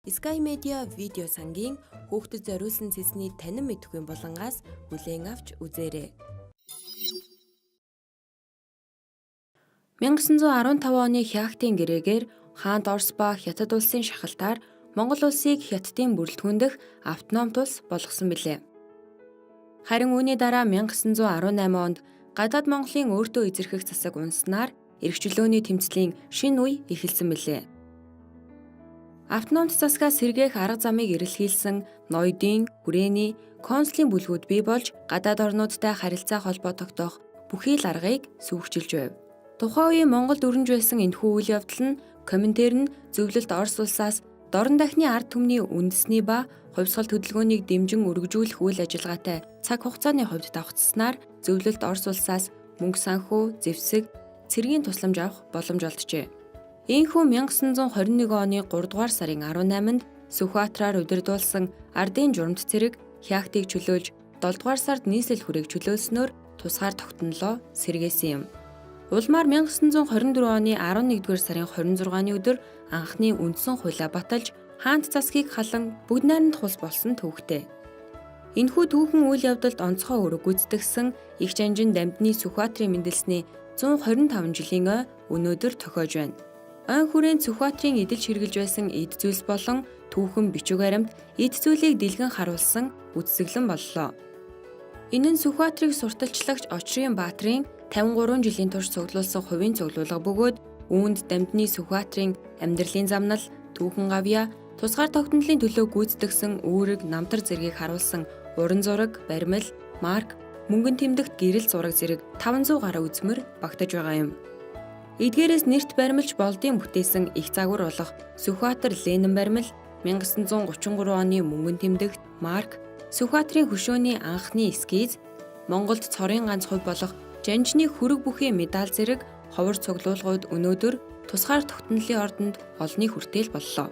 Sky Media видео сангийн хүүхдэд зориулсан цэсний танин мэдхгүй болонгаас хүлээн авч үзээрэй. 1915 оны Хятадын гэрээгээр хаант Орос ба Хятад улсын шахалтаар Монгол улсыг Хятадын бүрэлдэхүүн дэх автономт улс болгосон билээ. Харин үүний дараа 1918 онд гадаад Монголын өөртөө эзэрхэх засаг унснаар эрх чөлөөний тэмцлийн шинэ үе эхэлсэн билээ. Автономт засгаас сэргээх арга замыг эрэлхийлсэн ноёдын, хүрээний, консулын бүлгүүд бий болж гадаад орнуудтай харилцаа холбоо тогтоох бүхий л аргыг сүйхжилж байв. Тухайн үеийн Монголд өрнөж байсан энэхүү үйл явдал нь Коминтерн зөвлөлт Орос улсаас дорн дахны ард түмний үндэсний ба хувьсгал хөдөлгөөнийг дэмжин өргөжүүлэх үйл ажиллагаатай цаг хугацааны хувьд давхцснаар зөвлөлт Орос улсаас мөнгө санхүү, зэвсэг, цэргийн тусламж авах боломж олджээ. Ийхүү 1921 оны 3 дугаар сарын 18-нд Сүхбаатараар удирдуулсан ардын журамт цэрэг Хяхтыг чөлөөлж 7 дугаар сард нийслэл хүрээг чөлөөлснөөр тусгаар тогтнолоо сэргээсэн юм. Улмаар 1924 оны 11 дугаар сарын 26-ны өдөр анхны үндсэн хуулиа баталж хаант засгийг халан бүгд найрамд хулс болсон төвхтэй. Энэхүү түүхэн үйл явдалд онцгой үүрэг гүйцэтгэсэн их жанжин дамдны Сүхбаатарын мэндэлсний 125 жилийн ой өнөөдөр тохиож байна. Ой хүрээнд Сүхбаатарын эдэлж хэрглэж байсан эд зүйлс болон түүхэн бичиг баримт эд зүйлийг дэлгэн харуулсан үтсэглэн боллоо. Энэ нь Сүхбаатарыг сурталчлагч Очрын Баатрын 53 жилийн турш цуглуулсан хувийн цуглуулга бөгөөд үүнд дамдны Сүхбаатарын амьдралын замнал, түүхэн гавьяа, тусгаар тогтнолын төлөө гүйцэтгсэн үүрэг, намтар зэргийг харуулсан уран зураг, баримл, марк, мөнгөн тэмдэгт гэрэл зураг зэрэг 500 гаруй үзмэр багтаж байгаа юм. Эдгээрээс нэрт баримлж болдын бүтээсэн их загвар болох Сүхбаатар Ленин баримл, 1933 оны мөнгөн тэмдэгт марк, Сүхбаатарын хөшөөний анхны эскиз, Монголд цорын ганц хувь болох жанжны хүрэг бүхий медаль зэрэг ховор цуглуулгууд өнөөдөр тусгаар тогтнолын ордонд олны хүртээл боллоо.